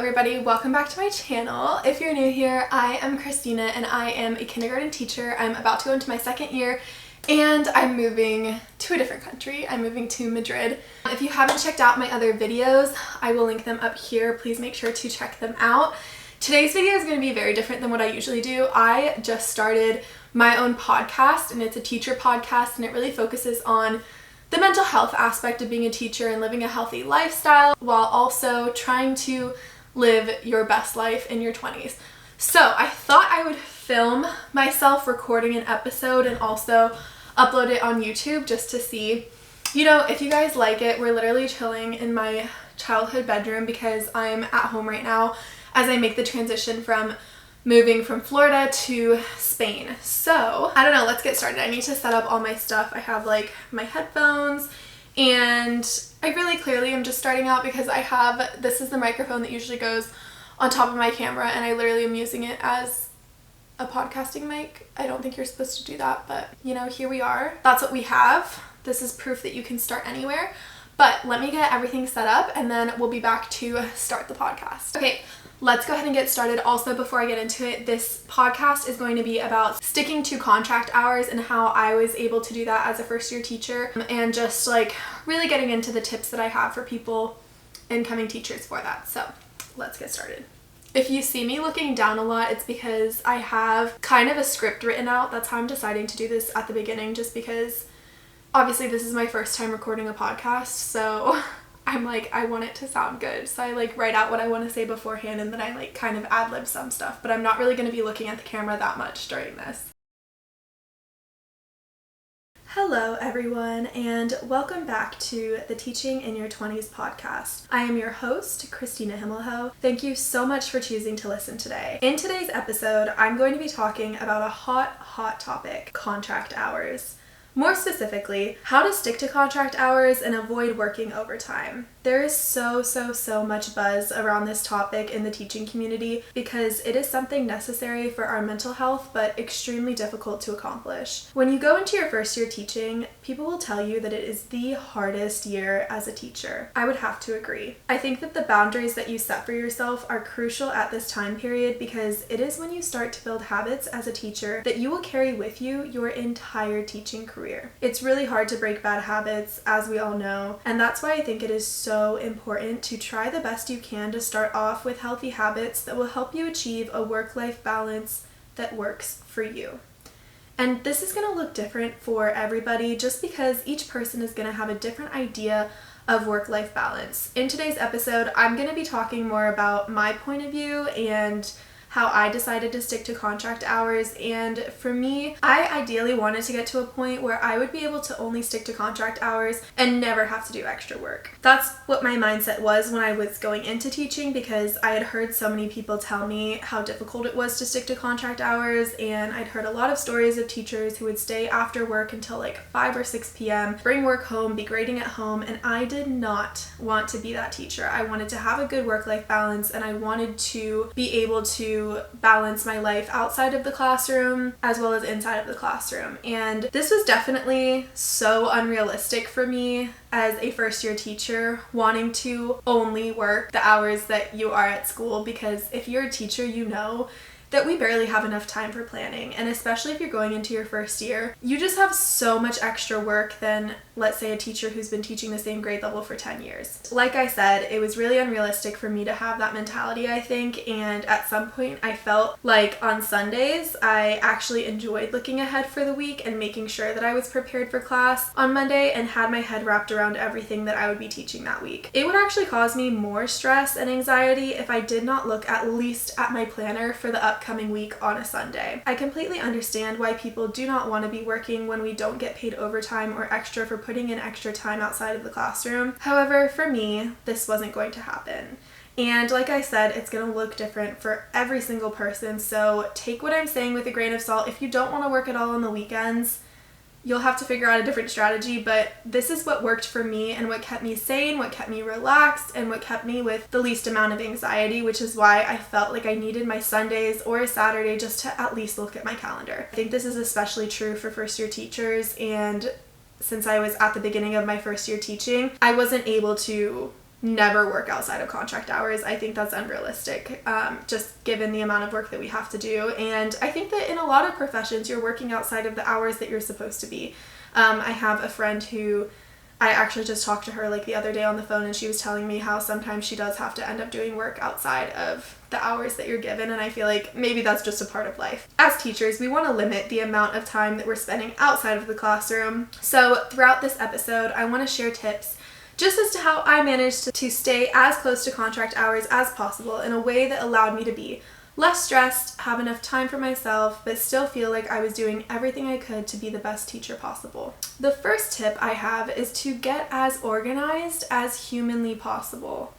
everybody, welcome back to my channel. If you're new here, I am Christina and I am a kindergarten teacher. I'm about to go into my second year and I'm moving to a different country. I'm moving to Madrid. If you haven't checked out my other videos, I will link them up here. Please make sure to check them out. Today's video is going to be very different than what I usually do. I just started my own podcast and it's a teacher podcast and it really focuses on the mental health aspect of being a teacher and living a healthy lifestyle while also trying to live your best life in your 20s. So I thought I would film myself recording an episode and also upload it on YouTube just to see, if you guys like it. We're literally chilling in my childhood bedroom because I'm at home right now as I make the transition from moving from Florida to Spain. So I don't know, let's get started. I need to set up all my stuff. I have like my headphones and I really clearly am just starting out because this is the microphone that usually goes on top of my camera and I literally am using it as a podcasting mic. I don't think you're supposed to do that, but here we are. That's what we have. This is proof that you can start anywhere. But let me get everything set up and then we'll be back to start the podcast. Okay, let's go ahead and get started. Also, before I get into it, this podcast is going to be about sticking to contract hours and how I was able to do that as a first year teacher and just like really getting into the tips that I have for people, incoming teachers for that. So let's get started. If you see me looking down a lot, it's because I have kind of a script written out. That's how I'm deciding to do this at the beginning, just because obviously this is my first time recording a podcast, so I'm like, I want it to sound good. So I like write out what I want to say beforehand and then I like kind of ad-lib some stuff, but I'm not really going to be looking at the camera that much during this. Hello everyone and welcome back to the Teaching in Your 20s podcast. I am your host, Christina Himmelho. Thank you so much for choosing to listen today. In today's episode, I'm going to be talking about a hot topic, contract hours. More specifically, how to stick to contract hours and avoid working overtime. There is so much buzz around this topic in the teaching community because it is something necessary for our mental health but extremely difficult to accomplish. When you go into your first year teaching, people will tell you that it is the hardest year as a teacher. I would have to agree. I think that the boundaries that you set for yourself are crucial at this time period because it is when you start to build habits as a teacher that you will carry with you your entire teaching career. It's really hard to break bad habits, as we all know, and that's why I think it is so important to try the best you can to start off with healthy habits that will help you achieve a work-life balance that works for you. And this is going to look different for everybody just because each person is going to have a different idea of work-life balance. In today's episode, I'm going to be talking more about my point of view and how I decided to stick to contract hours, and for me, I ideally wanted to get to a point where I would be able to only stick to contract hours and never have to do extra work. That's what my mindset was when I was going into teaching because I had heard so many people tell me how difficult it was to stick to contract hours, and I'd heard a lot of stories of teachers who would stay after work until like 5 or 6 p.m., bring work home, be grading at home, and I did not want to be that teacher. I wanted to have a good work-life balance and I wanted to be able to balance my life outside of the classroom as well as inside of the classroom. And this was definitely so unrealistic for me as a first year teacher, wanting to only work the hours that you are at school, because if you're a teacher, you know that we barely have enough time for planning, and especially if you're going into your first year, you just have so much extra work than, let's say, a teacher who's been teaching the same grade level for 10 years. Like I said, it was really unrealistic for me to have that mentality, I think, and at some point I felt like on Sundays I actually enjoyed looking ahead for the week and making sure that I was prepared for class on Monday and had my head wrapped around everything that I would be teaching that week. It would actually cause me more stress and anxiety if I did not look at least at my planner for the upcoming week on a Sunday. I completely understand why people do not want to be working when we don't get paid overtime or extra for putting in extra time outside of the classroom. However, for me, this wasn't going to happen. And like I said, it's going to look different for every single person, so take what I'm saying with a grain of salt. If you don't want to work at all on the weekends, you'll have to figure out a different strategy, but this is what worked for me and what kept me sane, what kept me relaxed, and what kept me with the least amount of anxiety, which is why I felt like I needed my Sundays or a Saturday just to at least look at my calendar. I think this is especially true for first year teachers, and since I was at the beginning of my first year teaching, I wasn't able to never work outside of contract hours. I think that's unrealistic, just given the amount of work that we have to do. And I think that in a lot of professions, you're working outside of the hours that you're supposed to be. I have a friend who I actually just talked to her like the other day on the phone, and she was telling me how sometimes she does have to end up doing work outside of the hours that you're given, and I feel like maybe that's just a part of life. As teachers, we want to limit the amount of time that we're spending outside of the classroom. So throughout this episode, I want to share tips just as to how I managed to stay as close to contract hours as possible in a way that allowed me to be less stressed, have enough time for myself, but still feel like I was doing everything I could to be the best teacher possible. The first tip I have is to get as organized as humanly possible.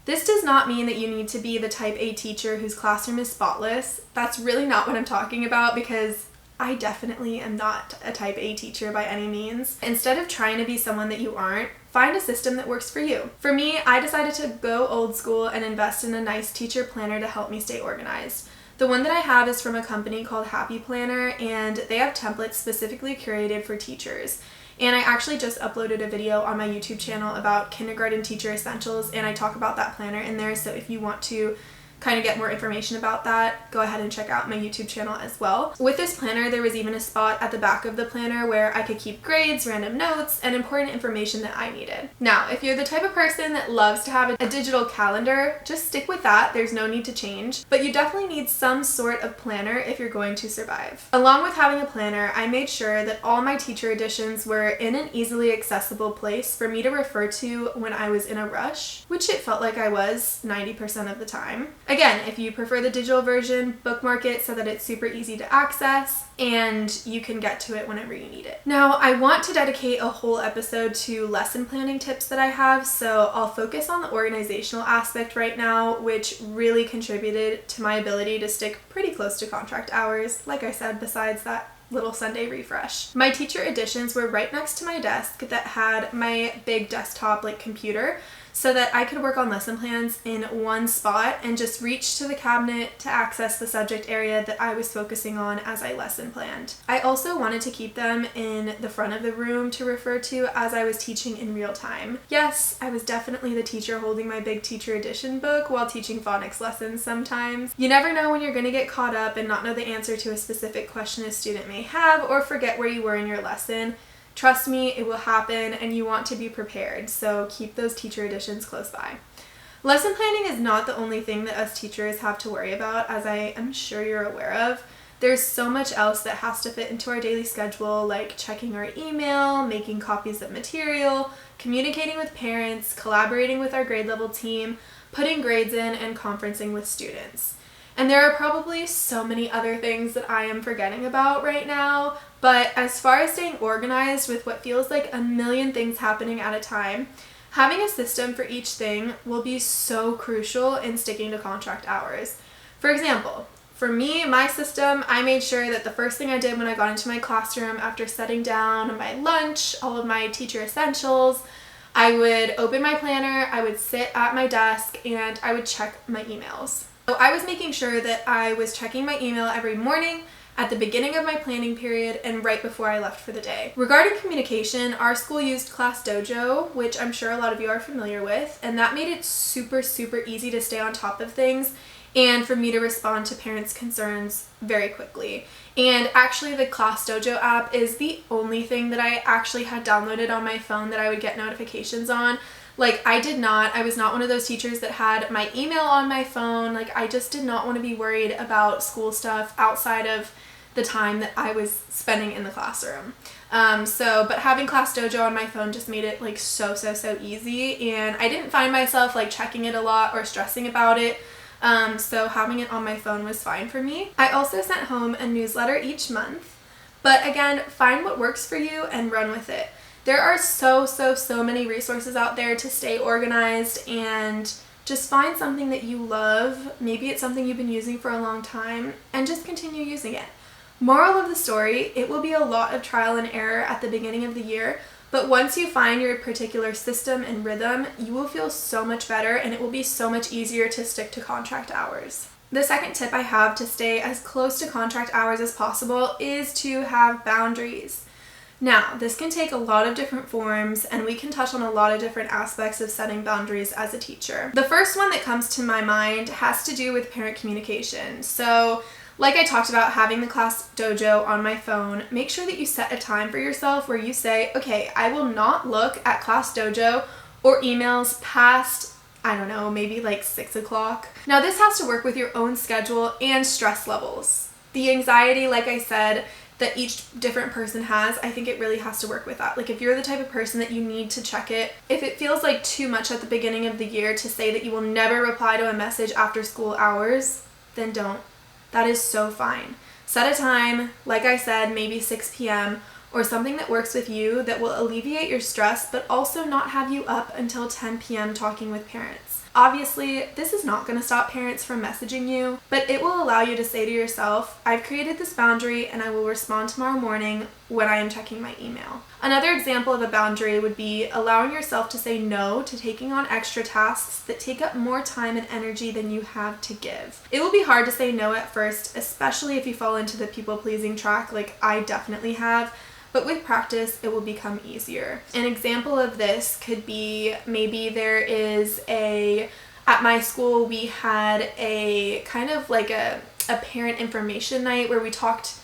This does not mean that you need to be the type A teacher whose classroom is spotless. That's really not what I'm talking about, because I definitely am not a type A teacher by any means. Instead of trying to be someone that you aren't, find a system that works for you. For me, I decided to go old school and invest in a nice teacher planner to help me stay organized. The one that I have is from a company called Happy Planner, and they have templates specifically curated for teachers. And I actually just uploaded a video on my YouTube channel about kindergarten teacher essentials, and I talk about that planner in there, so if you want to kind of get more information about that, go ahead and check out my YouTube channel as well. With this planner, there was even a spot at the back of the planner where I could keep grades, random notes, and important information that I needed. Now, if you're the type of person that loves to have a digital calendar, just stick with that. There's no need to change, but you definitely need some sort of planner if you're going to survive. Along with having a planner, I made sure that all my teacher editions were in an easily accessible place for me to refer to when I was in a rush, which it felt like I was 90% of the time. Again, if you prefer the digital version, bookmark it so that it's super easy to access and you can get to it whenever you need it. Now, I want to dedicate a whole episode to lesson planning tips that I have, so I'll focus on the organizational aspect right now, which really contributed to my ability to stick pretty close to contract hours, like I said, besides that little Sunday refresh. My teacher editions were right next to my desk that had my big desktop computer, so that I could work on lesson plans in one spot and just reach to the cabinet to access the subject area that I was focusing on as I lesson planned. I also wanted to keep them in the front of the room to refer to as I was teaching in real time. Yes, I was definitely the teacher holding my big teacher edition book while teaching phonics lessons sometimes. You never know when you're going to get caught up and not know the answer to a specific question a student may have, or forget where you were in your lesson. Trust me, it will happen, and you want to be prepared, so keep those teacher editions close by. Lesson planning is not the only thing that us teachers have to worry about, as I am sure you're aware of. There's so much else that has to fit into our daily schedule, like checking our email, making copies of material, communicating with parents, collaborating with our grade level team, putting grades in, and conferencing with students. And there are probably so many other things that I am forgetting about right now, but as far as staying organized with what feels like a million things happening at a time, having a system for each thing will be so crucial in sticking to contract hours. For example, for me, my system, I made sure that the first thing I did when I got into my classroom after setting down my lunch, all of my teacher essentials, I would open my planner, I would sit at my desk, and I would check my emails. So I was making sure that I was checking my email every morning, at the beginning of my planning period, and right before I left for the day. Regarding communication, our school used ClassDojo, which I'm sure a lot of you are familiar with, and that made it super, super easy to stay on top of things and for me to respond to parents' concerns very quickly. And actually, the ClassDojo app is the only thing that I actually had downloaded on my phone that I would get notifications on. I was not one of those teachers that had my email on my phone. I just did not want to be worried about school stuff outside of the time that I was spending in the classroom. But having ClassDojo on my phone just made it so easy, and I didn't find myself checking it a lot or stressing about it. So having it on my phone was fine for me. I also sent home a newsletter each month, but again, find what works for you and run with it. There are so many resources out there to stay organized, and just find something that you love. Maybe it's something you've been using for a long time, and just continue using it. Moral of the story, it will be a lot of trial and error at the beginning of the year, but once you find your particular system and rhythm, you will feel so much better, and it will be so much easier to stick to contract hours. The second tip I have to stay as close to contract hours as possible is to have boundaries. Now, this can take a lot of different forms, and we can touch on a lot of different aspects of setting boundaries as a teacher. The first one that comes to my mind has to do with parent communication. So, like I talked about, having the Class Dojo on my phone, make sure that you set a time for yourself where you say, okay, I will not look at Class Dojo or emails past, I don't know, maybe like 6 o'clock. Now, this has to work with your own schedule and stress levels. The anxiety, like I said, that each different person has, I think it really has to work with that. Like, if you're the type of person that you need to check it, if it feels like too much at the beginning of the year to say that you will never reply to a message after school hours, then don't. That is so fine. Set a time, like I said, maybe 6 p.m., or something that works with you that will alleviate your stress, but also not have you up until 10 p.m. talking with parents. Obviously, this is not going to stop parents from messaging you, but it will allow you to say to yourself, I've created this boundary and I will respond tomorrow morning when I am checking my email. Another example of a boundary would be allowing yourself to say no to taking on extra tasks that take up more time and energy than you have to give. It will be hard to say no at first, especially if you fall into the people-pleasing track like I definitely have. But with practice, it will become easier. An example of this could be maybe at my school, we had a kind of like a parent information night where we talked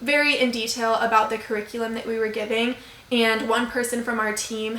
very in detail about the curriculum that we were giving. And one person from our kindergarten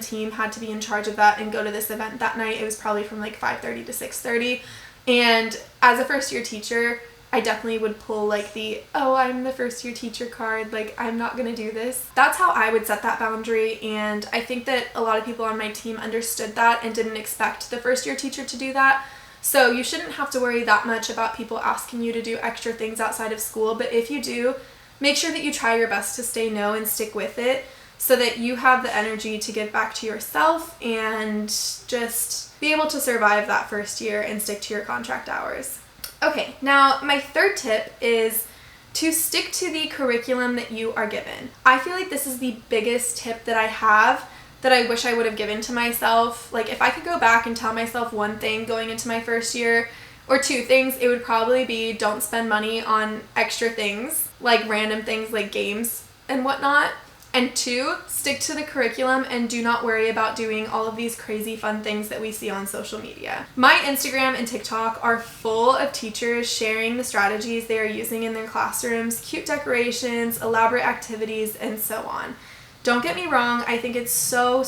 team had to be in charge of that and go to this event that night. It was probably from like 5:30 to 6:30. And as a first year teacher, I definitely would pull like I'm the first year teacher card, like I'm not gonna do this. That's how I would set that boundary, and I think that a lot of people on my team understood that and didn't expect the first year teacher to do that. So you shouldn't have to worry that much about people asking you to do extra things outside of school, but if you do, make sure that you try your best to say no and stick with it so that you have the energy to give back to yourself and just be able to survive that first year and stick to your contract hours. Okay, now my third tip is to stick to the curriculum that you are given. I feel like this is the biggest tip that I have that I wish I would have given to myself. Like, if I could go back and tell myself one thing going into my first year, or two things, it would probably be don't spend money on extra things, like random things like games and whatnot. And two, stick to the curriculum and do not worry about doing all of these crazy fun things that we see on social media. My Instagram and TikTok are full of teachers sharing the strategies they are using in their classrooms, cute decorations, elaborate activities, and so on. Don't get me wrong, I think it's so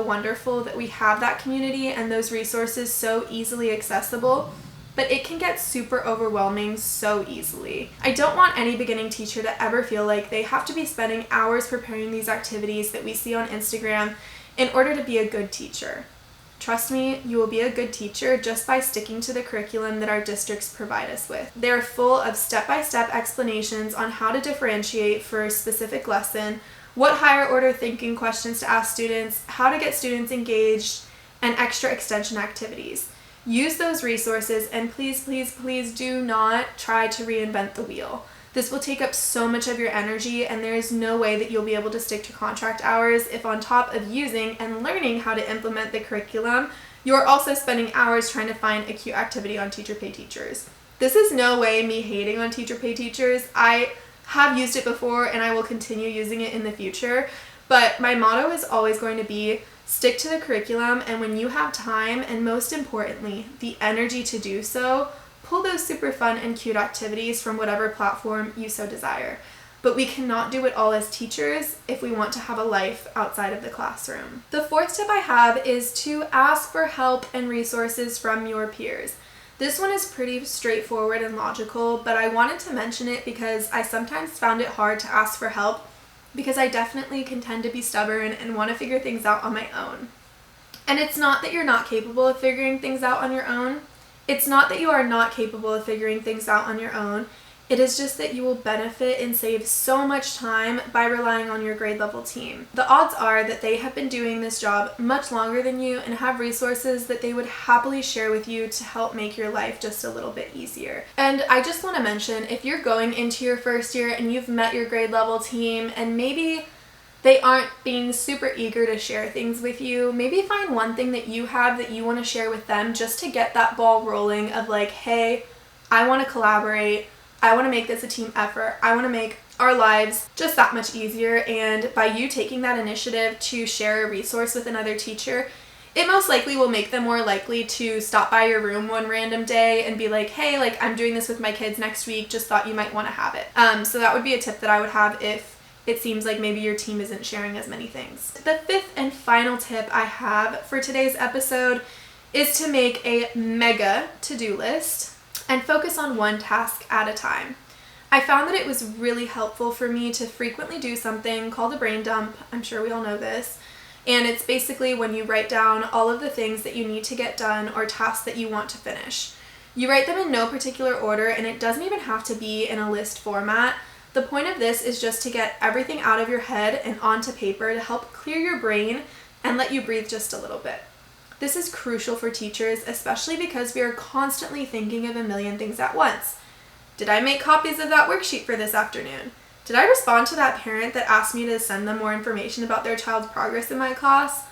wonderful that we have that community and those resources so easily accessible, but it can get super overwhelming so easily. I don't want any beginning teacher to ever feel like they have to be spending hours preparing these activities that we see on Instagram in order to be a good teacher. Trust me, you will be a good teacher just by sticking to the curriculum that our districts provide us with. They're full of step-by-step explanations on how to differentiate for a specific lesson, what higher order thinking questions to ask students, how to get students engaged, and extra extension activities. Use those resources, and please do not try to reinvent the wheel. This will take up so much of your energy, and there is no way that you'll be able to stick to contract hours if on top of using and learning how to implement the curriculum, you're also spending hours trying to find a cute activity on Teacher Pay Teachers. This is no way me hating on Teacher Pay Teachers. I have used it before and I will continue using it in the future, but my motto is always going to be stick to the curriculum, and when you have time, and most importantly, the energy to do so, pull those super fun and cute activities from whatever platform you so desire. But we cannot do it all as teachers if we want to have a life outside of the classroom. The fourth tip I have is to ask for help and resources from your peers. This one is pretty straightforward and logical, but I wanted to mention it because I sometimes found it hard to ask for help because I definitely can tend to be stubborn and want to figure things out on my own. And it's not that you're not capable of figuring things out on your own. It's not that you are not capable of figuring things out on your own. It is just that you will benefit and save so much time by relying on your grade level team. The odds are that they have been doing this job much longer than you and have resources that they would happily share with you to help make your life just a little bit easier. And I just want to mention, if you're going into your first year and you've met your grade level team and maybe they aren't being super eager to share things with you, maybe find one thing that you have that you want to share with them just to get that ball rolling of like, hey, I want to collaborate. I want to make this a team effort. I want to make our lives just that much easier. And by you taking that initiative to share a resource with another teacher, it most likely will make them more likely to stop by your room one random day and be like, hey, like I'm doing this with my kids next week, just thought you might want to have it. So that would be a tip that I would have if it seems like maybe your team isn't sharing as many things. The fifth and final tip I have for today's episode is to make a mega to-do list and focus on one task at a time. I found that it was really helpful for me to frequently do something called a brain dump. I'm sure we all know this. And it's basically when you write down all of the things that you need to get done or tasks that you want to finish. You write them in no particular order, and it doesn't even have to be in a list format. The point of this is just to get everything out of your head and onto paper to help clear your brain and let you breathe just a little bit. This is crucial for teachers, especially because we are constantly thinking of a million things at once. Did I make copies of that worksheet for this afternoon? Did I respond to that parent that asked me to send them more information about their child's progress in my class?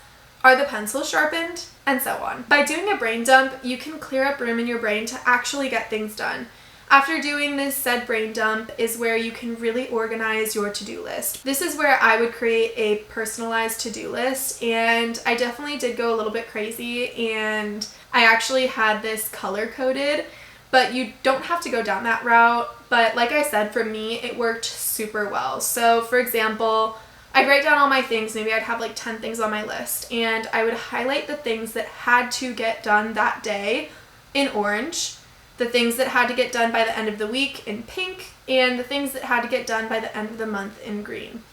Are the pencils sharpened? And so on. By doing a brain dump, you can clear up room in your brain to actually get things done. After doing this said brain dump is where you can really organize your to-do list. This is where I would create a personalized to-do list, and I definitely did go a little bit crazy, and I actually had this color-coded. But you don't have to go down that route. But like I said, for me, it worked super well. So for example, I'd write down all my things. Maybe I'd have like 10 things on my list. And I would highlight the things that had to get done that day in orange, the things that had to get done by the end of the week in pink, and the things that had to get done by the end of the month in green.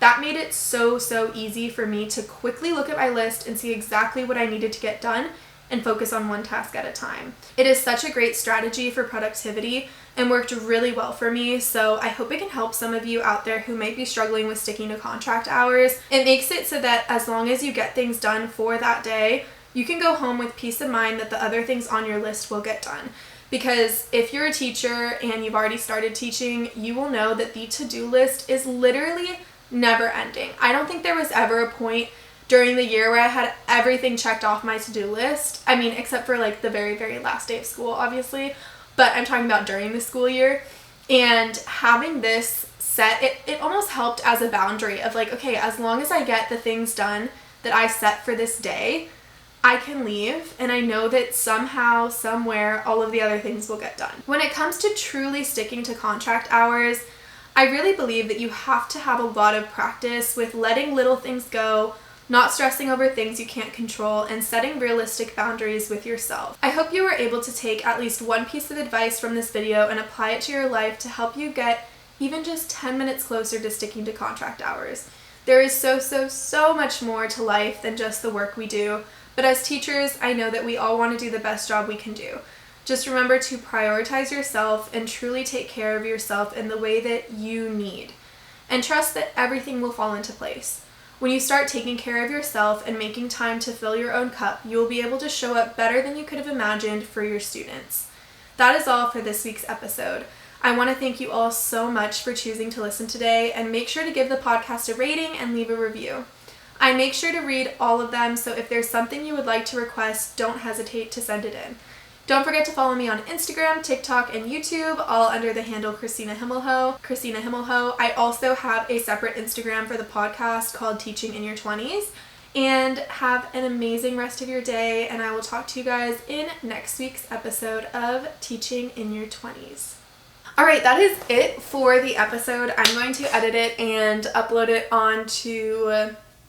That made it so easy for me to quickly look at my list and see exactly what I needed to get done and focus on one task at a time. It is such a great strategy for productivity and worked really well for me, so I hope it can help some of you out there who might be struggling with sticking to contract hours. It makes it so that as long as you get things done for that day, you can go home with peace of mind that the other things on your list will get done. Because if you're a teacher and you've already started teaching, you will know that the to-do list is literally never ending. I don't think there was ever a point during the year where I had everything checked off my to-do list. I mean, except for like the very last day of school, obviously, but I'm talking about during the school year. And having this set, it almost helped as a boundary of like, okay, as long as I get the things done that I set for this day, I can leave, and I know that somehow, somewhere, all of the other things will get done. When it comes to truly sticking to contract hours, I really believe that you have to have a lot of practice with letting little things go, not stressing over things you can't control, and setting realistic boundaries with yourself. I hope you were able to take at least one piece of advice from this video and apply it to your life to help you get even just 10 minutes closer to sticking to contract hours. There is so much more to life than just the work we do, but as teachers, I know that we all want to do the best job we can do. Just remember to prioritize yourself and truly take care of yourself in the way that you need, and trust that everything will fall into place. When you start taking care of yourself and making time to fill your own cup, you will be able to show up better than you could have imagined for your students. That is all for this week's episode. I want to thank you all so much for choosing to listen today, and make sure to give the podcast a rating and leave a review. I make sure to read all of them, so if there's something you would like to request, don't hesitate to send it in. Don't forget to follow me on Instagram, TikTok, and YouTube, all under the handle Christina Himmelho. Christina Himmelho. I also have a separate Instagram for the podcast called Teaching in Your 20s. And have an amazing rest of your day, and I will talk to you guys in next week's episode of Teaching in Your 20s. Alright, that is it for the episode. I'm going to edit it and upload it onto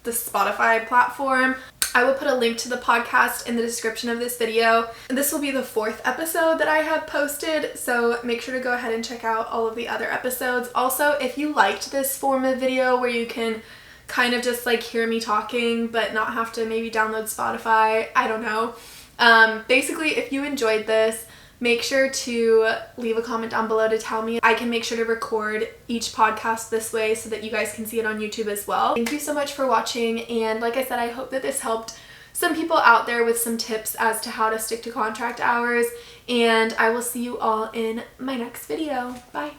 the Spotify platform. I will put a link to the podcast in the description of this video. This will be the 4th episode that I have posted, so make sure to go ahead and check out all of the other episodes. Also, if you liked this form of video where you can kind of just like hear me talking but not have to maybe download Spotify, I don't know. Basically, if you enjoyed this, make sure to leave a comment down below to tell me. I can make sure to record each podcast this way so that you guys can see it on YouTube as well. Thank you so much for watching, and like I said, I hope that this helped some people out there with some tips as to how to stick to contract hours, and I will see you all in my next video. Bye!